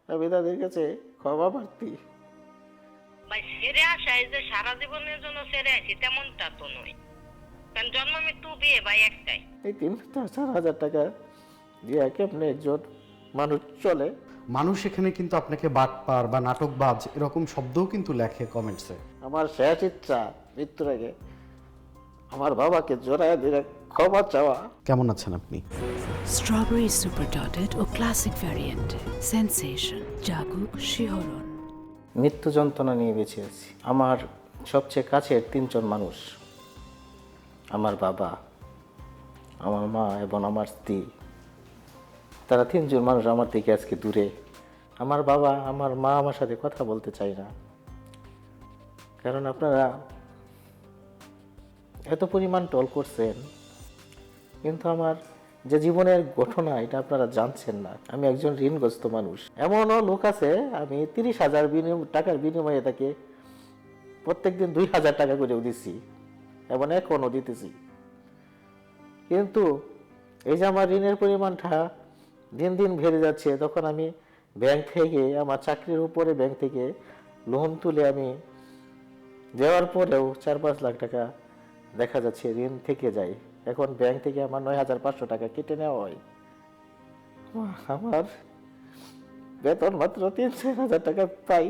আমি তাদের কাছে ক্ষমা প্রার্থী। ভাই ছেড়ে আসা এই যে সারা জীবনের জন্য ছেড়ে আসি তেমনটা তো নয়, কারণ জন্ম মৃত্যু বিয়ে ভাই একটাই। এই 3,000-4,000 টাকা দিয়ে কেমনে একজন মানুষ চলে? মানুষ এখানে কিন্তু আপনাকে বাটপার বা নাটকবাজ এরকম শব্দও কিন্তু লেখে কমেন্টসে। আমার শেষ ইচ্ছা মৃত্যুর আগে আমার বাবাকে জড়ায় ধরে ক্ষমা চাওয়া। কেমন আছেন আপনি? স্ট্রবেরি সুপার ডটেড ও ক্লাসিক ভ্যারিয়েন্টে সেন্সেশন জাগুক শিহরণ। মৃত্যু যন্ত্রণা নিয়ে বেঁচে আছি। আমার সবচেয়ে কাছের 3জন মানুষ, আমার বাবা, আমার মা এবং আমার স্ত্রী, তারা 3জন মানুষ আমার থেকে আজকে দূরে। আমার বাবা, আমার মা আমার সাথে কথা বলতে চায় না, কারণ আপনারা এত পরিমাণ টল করছেন, কিন্তু আমার যে জীবনের ঘটনা এটা আপনারা জানছেন না। আমি একজন ঋণগ্রস্ত মানুষ। এমনও লোক আছে, আমি 30,000 টাকার বিনিময়ে তাকে প্রত্যেকদিন 2,000 টাকা করেও দিছি এবং এখনও দিতেছি। কিন্তু এই যে আমার ঋণের পরিমাণটা দিন দিন বেড়ে যাচ্ছে, তখন আমি ব্যাংক থেকে, আমার চাকরির উপরে ব্যাংক থেকে লোন তুলে আমি দেওয়ার পরেও 4-5 লাখ টাকা দেখা যাচ্ছে ঋণ থেকে যায়। এখন ব্যাংক থেকে আমার 9,500 টাকা কেটে নেওয়া হয়। আমার বেতন মাত্র 3-4 হাজার টাকা পাই,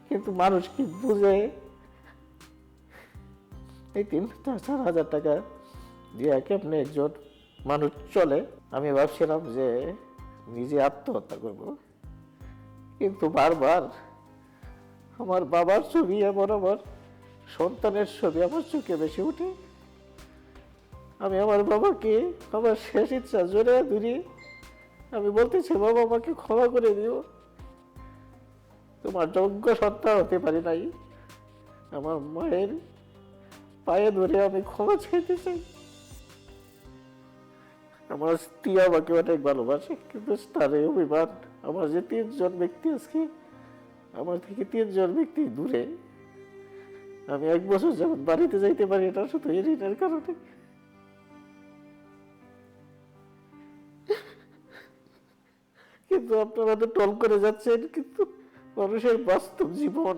কিন্তু মানুষ কি বুঝে? এই 3-4 হাজার টাকা দিয়ে কেমনে একজন মানুষ চলে? আমি ভাবছিলাম যে নিজে আত্মহত্যা করব, কিন্তু বারবার আমার বাবার ছবি এবং আমার সন্তানের ছবি আমার চোখে বেশি উঠে। আমি আমার বাবাকে আমার শেষ ইচ্ছা জোরে ধরি, আমি বলতেছি, বাবা আমাকে ক্ষমা করে দিও, তোমার যোগ্য সন্তান হতে পারি নাই। আমার মায়ের পায়ে ধরে আমি ক্ষমা চাইতে চাই। আমার স্ত্রী আমাকে অনেক ভালোবাসে, কিন্তু তার এই অভিমান, আমার যে 3জন ব্যক্তি আজকে আমার থেকে 3জন ব্যক্তি দূরে, আমি 1 বছর যখন বাড়িতে যাইতে পারি, এটা শুধু এই ঋণের কারণে। কিন্তু আপনারা তো টল করে যাচ্ছেন, কিন্তু মানুষের বাস্তব জীবন,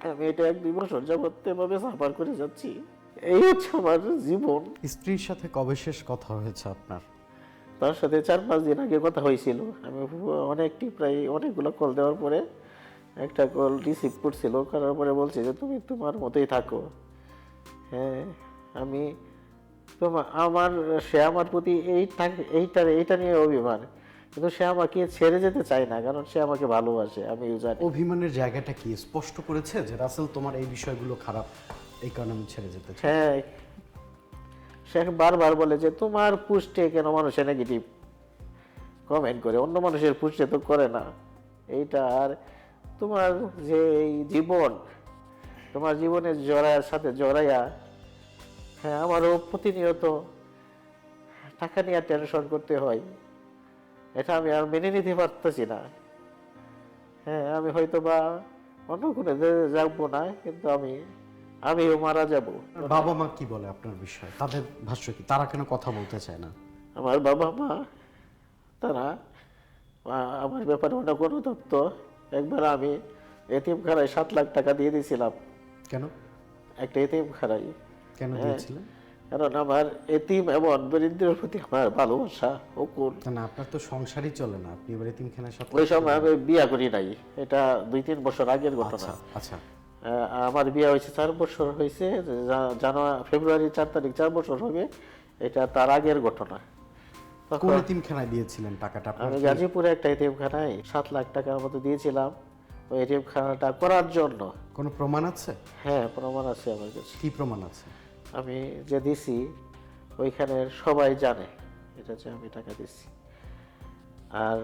আমি এটা 1-2 বছর যাবত এভাবে সাফার করে যাচ্ছি। এই হচ্ছে আমার জীবন। স্ত্রীর সাথে কবে শেষ কথা হয়েছে আপনার? তার সাথে 4-5 দিন আগে কথা হয়েছিল। আমি প্রায় অনেকগুলো কল দেওয়ার পরে একটা কল রিসিভ করছিল, করার পরে বলছে যে তুমি তোমার মতোই থাকো। হ্যাঁ, আমি আমার সে আমার প্রতি এইটা নিয়ে অভিমান, কিন্তু সে আমাকে ছেড়ে যেতে চায় না, কারণ সে আমাকে ভালোবাসে, আমি জানি। অভিমানের জায়গাটা কি স্পষ্ট করেছে যে রাসেল তোমার এই বিষয়গুলো খারাপ, এই কারণে আমি ছেড়ে যেতে চাই? হ্যাঁ, সে বারবার বলে যে তোমার পোস্টে কেন মানুষে নেগেটিভ কমেন্ট করে, অন্য মানুষের পোস্টে তো করে না এইটা। আর তোমার যে এই জীবন, তোমার জীবনের জড়াইয়ার সাথে জড়াইয়া, হ্যাঁ, আমারও প্রতিনিয়ত টাকা নিয়ে টেনশন করতে হয়। এটা আমি আর মেনে নিতে পারতেছি না। হ্যাঁ, আমি হয়তো বা অন্য কোনো যাবো না, কিন্তু আমিও মারা যাব। বাবা মা কি বলে আপনার বিষয়ে? তাদের ভাষ্য কি? তারা কেন কথা বলতে চায় না? আমার বাবা মা, তারা আমার ব্যাপারে অনেক অনুতপ্ত। একবার আমি এতিমখানায় 7 লাখ টাকা দিয়ে দিয়েছিলাম, কেন? একটা এতিমখানায়। কেন হ্যাঁ, দিয়েছিলেন? কারণ আমার এতিম এবং দরিদ্রের প্রতি আমার ভালোবাসা অকুল। না, আপনার তো সংসারই চলে না, আপনি এবার এতিমখানায় সাথে। ওই সময় আমি বিয়া করি নাই, এটা 2-3 বছর আগের ঘটনা। আচ্ছা আচ্ছা। আমার বিয়ে হয়েছে 4 বছর হয়েছে, ফেব্রুয়ারি 4 তারিখ 4 বছর হবে, এটা তার আগের ঘটনা। কোন এতিমখানায় দিয়েছিলেন টাকাটা আপনার? আমি গাজীপুরে একটা এতিমখানায় 7 লাখ টাকার মতো দিয়েছিলাম ওই এতিমখানাটা করার জন্য। কোনো প্রমাণ আছে? হ্যাঁ, প্রমাণ আছে আমার কাছে। কি প্রমাণ আছে? আমি যে দিছি ওইখানে সবাই জানে এটা যে আমি টাকা দিছি। আর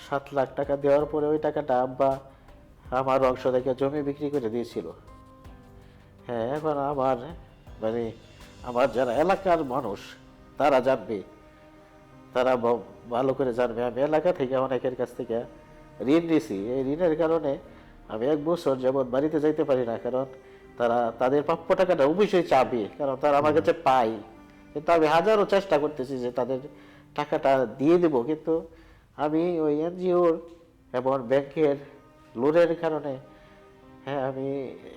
7 লাখ টাকা দেওয়ার পরে ওই টাকাটা আব্বা আমার অংশ থেকে জমি বিক্রি করে দিয়েছিল। হ্যাঁ, এখন আমার যারা এলাকার মানুষ তারা জানবে, তারা ভালো করে জানবে আমি এলাকা থেকে অনেকের কাছ থেকে ঋণ নিছি। এই ঋণের কারণে আমি 1 বছর যাবৎ বাড়িতে যাইতে পারি না, কারণ তারা তাদের প্রাপ্য টাকাটা অবশ্যই চাবে, কারণ তারা আমার কাছে পায়। কিন্তু আমি হাজারো চেষ্টা করতেছি যে তাদের টাকাটা দিয়ে দেবো, কিন্তু আমি ওই এনজিওর এবং ব্যাংকের লোনের কারণে আমি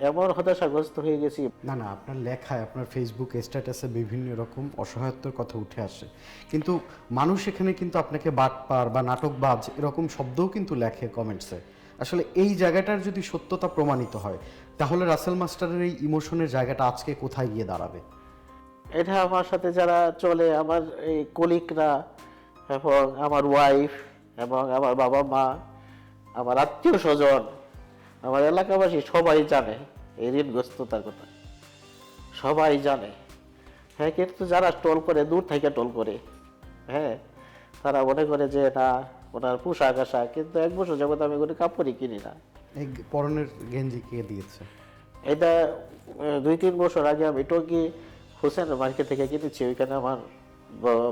এমন হতাশাগ্রস্ত হয়ে গেছি। না না, আপনার লেখায়, আপনার ফেসবুক স্ট্যাটাসে বিভিন্ন রকম অসহায়ত্বের কথা উঠে আসে, কিন্তু মানুষ এখানে কিন্তু আপনাকে বাটপার বা নাটকবাজ এরকম শব্দও কিন্তু লেখে কমেন্টসে। আসলে এই জায়গাটার যদি সত্যতা প্রমাণিত হয়, তাহলে রাসেল মাস্টারের এই ইমোশনের জায়গাটা আজকে কোথায় গিয়ে দাঁড়াবে? এটা আমার সাথে যারা চলে, আমার এই কলিগরা এবং আমার ওয়াইফ এবং আমার বাবা মা, আমার আত্মীয় স্বজন, আমার এলাকাবাসী সবাই জানে এই ঋণগ্রস্ততার কথা, সবাই জানে। কিন্তু যারা টোল করে, দূর থেকে টোল করে, তারা মনে করে যে না ওনার পোশাক আশাক, কিন্তু 1 বছর যাবত আমি কোনো কাপড়ই কিনি না। এই পরনের গেঞ্জি কে দিয়েছে? এটা 2-3 বছর আগে আমি টঙ্গী হোসেন মার্কেট থেকে কিনেছি। ওইখানে আমার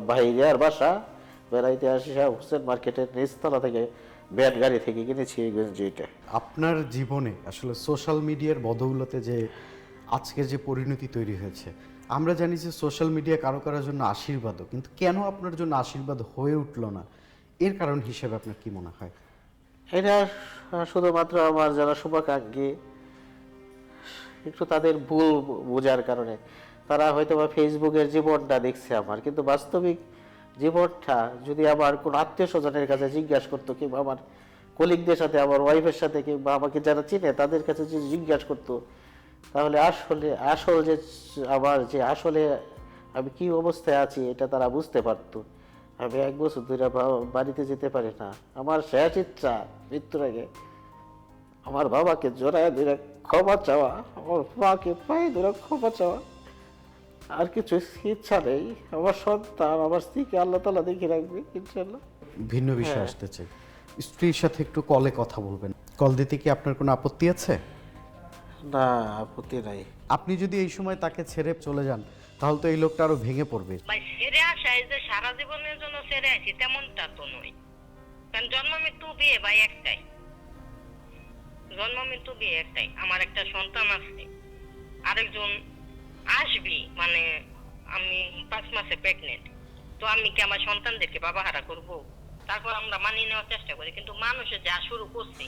ভাইয়ার বাসা, বেড়াইতে আসি হোসেন মার্কেটের নিচতলা থেকে ব্যাট গাড়ি থেকে কিনেছি এই গেঞ্জিটা। আপনার জীবনে আসলে সোশ্যাল মিডিয়ার বদৌলতে যে আজকের যে পরিণতি তৈরি হয়েছে, আমরা জানি যে সোশ্যাল মিডিয়া কারো কারোর জন্য আশীর্বাদও, কিন্তু কেন আপনার জন্য আশীর্বাদ হয়ে উঠলো না, এর কারণ হিসেবে আপনার কি মনে হয়? এটা শুধুমাত্র আমার যারা শুভাকাঙ্ক্ষী, একটু তাদের ভুল বোঝার কারণে তারা হয়তো বা ফেসবুকের জীবনটা দেখছে আমার, কিন্তু বাস্তবিক জীবনটা যদি আমার কোনো আত্মীয় স্বজনের কাছে জিজ্ঞাসা করতো, কিংবা আমার কলিগদের সাথে, আমার ওয়াইফের সাথে, কিংবা আমাকে যারা চিনে তাদের কাছে যদি জিজ্ঞাসা করতো, তাহলে আসল যে আমার যে আসলে আমি কি অবস্থায় আছি এটা তারা বুঝতে পারতো। আমি 1 বছর ধরে বাড়িতে যেতে পারি না। আমার শেষ ইচ্ছা মৃত্যুর আগে আমার বাবাকে জড়ায় ধরে ক্ষমা চাওয়া, আমার মাকে পায়ে ধরে ক্ষমা চাওয়া, আর কিছু ইচ্ছা নেই। আমার সন্তান, আমার স্ত্রীকে আল্লাহ তাআলা দেখে রাখবে ইনশাআল্লাহ। ভিন্ন বিষয় আসতে চাই, স্ত্রীর সাথে একটু কলে কথা বলবেন। কল দিতে কি আপনার কোনো আপত্তি আছে? না, আপত্তি নাই। আপনি যদি এই সময় তাকে ছেড়ে চলে যান, তাহলে তো এই লোকটা আরো ভেঙে পড়বে। ভাই ছেড়ে আসায় যে সারা জীবনের জন্য ছেড়ে আসি তেমনটা তো নয়। কারণ জন্ম মৃত্যু বিয়ে ভাই একটাই, জন্ম মৃত্যু বিয়ে একটাই। আমার একটা সন্তান আছে, আরেকজন আসবি, মানে আমি 5 মাসে প্রেগনেন্ট, তো আমি কি আমার সন্তানদেরকে বাবা হারা করবো? তারপর আমরা মানিয়ে নেওয়ার চেষ্টা করি, কিন্তু মানুষের যা শুরু করছে,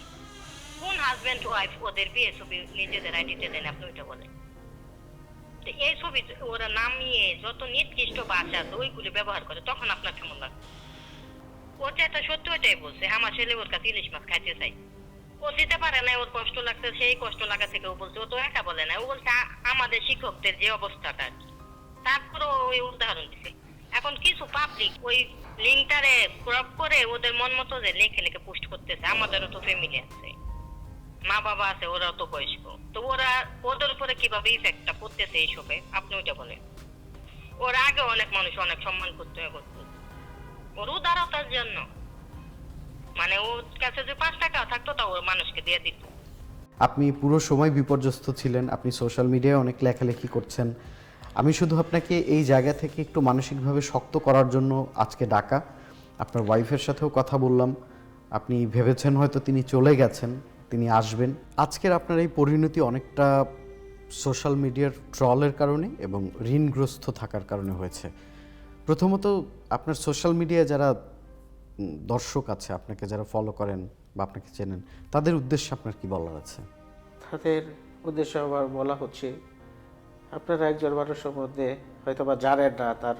কোন হাজবেন্ড ওয়াইফ ওদের বিয়ে ছবি নিজেদের আইডিতে দেন, আপনি ওইটা বলেন। তো এই ছবি ওরা নামিয়ে যত নির্দিষ্ট ভাষা আছে ওইগুলি ব্যবহার করে, তখন আপনার কেমন লাগে? ওটা একটা সত্যি, ওইটাই বলছে আমার ছেলে ওর কাছে ইলিশ মাছ খাইতে চাই, ও দিতে পারে না, ওর কষ্ট লাগছে, সেই কষ্ট লাগা থেকে ও বলছে, ও তো একা বলে না, ও বলছে আমাদের শিক্ষকদের যে অবস্থাটা আর কি, তারপরে ওই উদাহরণ দিছে। এখন কিছু পাবলিক ওই লিঙ্কটারে ক্রপ করে ওদের মন মতো যে লেখে লেখে পোস্ট করতেছে। আমাদেরও তো ফ্যামিলি আছে, মা বাবা আছে, ওরাও তো বয়স্ক, তো ওরা ওদের উপরে কিভাবে ইফেক্টটা পড়তেছে এইসবে আপনি ওইটা বলেন। ওর আগে অনেক মানুষ অনেক সম্মান করতে করতো ওর উদারতার জন্য, মানে ওর কাছে যে 5 টাকা থাকতো তা ওর মানুষকে দিয়ে দিত। আপনি পুরো সময় বিপর্যস্ত ছিলেন, আপনি সোশ্যাল মিডিয়ায় অনেক লেখালেখি করছেন। আমি শুধু আপনাকে এই জায়গা থেকে একটু মানসিকভাবে শক্ত করার জন্য আজকে ডাকা। আপনার ওয়াইফের সাথেও কথা বললাম, আপনি ভেবেছেন হয়তো তিনি চলে গেছেন, তিনি আসবেন। আজকের আপনার এই পরিণতি অনেকটা সোশ্যাল মিডিয়ার ট্রলের কারণে এবং ঋণগ্রস্ত থাকার কারণে হয়েছে। প্রথমত আপনার সোশ্যাল মিডিয়ায় যারা দর্শক আছে, আপনাকে যারা ফলো করেন বা আপনাকে চেনেন, তাদের উদ্দেশ্যে আপনার কি বলার আছে? তাদের উদ্দেশ্যে আবার বলা হচ্ছে, আপনারা একজন মানুষের মধ্যে হয়তো বা জানেন না তার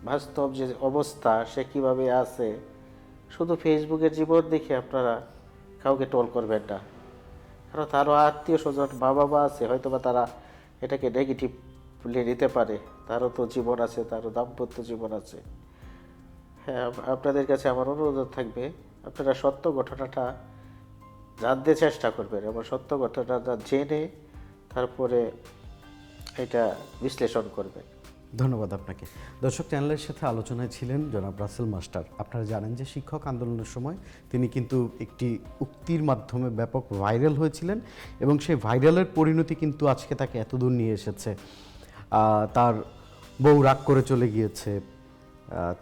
বাস্তব যে অবস্থা, সে কিভাবে আছে। শুধু ফেসবুকের জীবন দেখে আপনারা কাউকে টোল করবেন না, কারণ তারও আত্মীয় স্বজন, বাবা মা আছে, হয়তো বা তারা এটাকে নেগেটিভলি নিতে পারে। তারও তো জীবন আছে, তারও দাম্পত্য জীবন আছে। আপনাদের কাছে আমার অনুরোধ থাকবে, আপনারা সত্য ঘটনাটা জানতে চেষ্টা করবেন এবং সত্য ঘটনাটা জেনে তারপরে এটা বিশ্লেষণ করবেন। ধন্যবাদ আপনাকে। দর্শক, চ্যানেলের সাথে আলোচনায় ছিলেন জনাব রাসেল মাস্টার। আপনারা জানেন যে শিক্ষক আন্দোলনের সময় তিনি কিন্তু একটি উক্তির মাধ্যমে ব্যাপক ভাইরাল হয়েছিলেন এবং সেই ভাইরালের পরিণতি কিন্তু আজকে তাকে এতদূর নিয়ে এসেছে। তার বউ রাগ করে চলে গিয়েছে,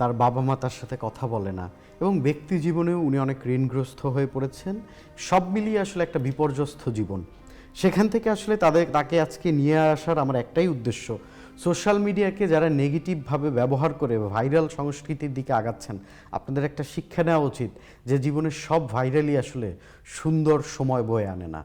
তার বাবা মা তার সাথে কথা বলে না, এবং ব্যক্তি জীবনেও উনি অনেক ঋণগ্রস্ত হয়ে পড়েছেন। সব মিলিয়ে আসলে একটা বিপর্যস্ত জীবন। সেখান থেকে আসলে তাকে আজকে নিয়ে আসার আমার একটাই উদ্দেশ্য, সোশ্যাল মিডিয়াকে যারা নেগেটিভভাবে ব্যবহার করে ভাইরাল সংস্কৃতির দিকে আগাচ্ছেন, আপনাদের একটা শিক্ষা নেওয়া উচিত যে জীবনের সব ভাইরালই আসলে সুন্দর সময় বয়ে আনে না।